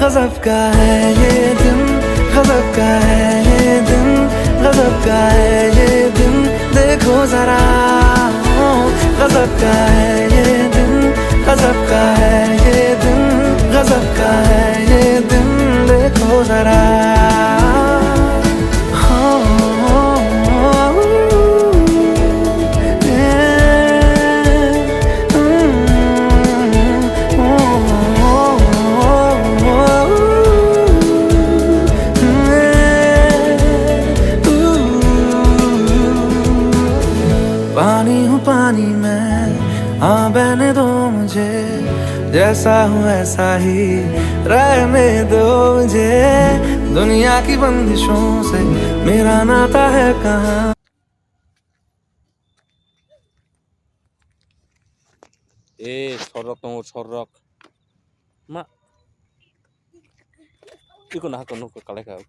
गजब का है ये दिन, गजब का है ये दिन, गजब का है ये दिन, देखो जरा। गजब का है ये दिन, गजब का है ये दिन, गजब का है ये दिन, देखो जरा। पानी हूँ पानी में, हाँ बहने दो मुझे, जैसा हूँ ऐसा ही रहने दो मुझे। दुनिया की बंदिशों से मेरा नाता है कहाँ। সরক তোমার সরক মা কি কোন হাকো নকো কালে খাও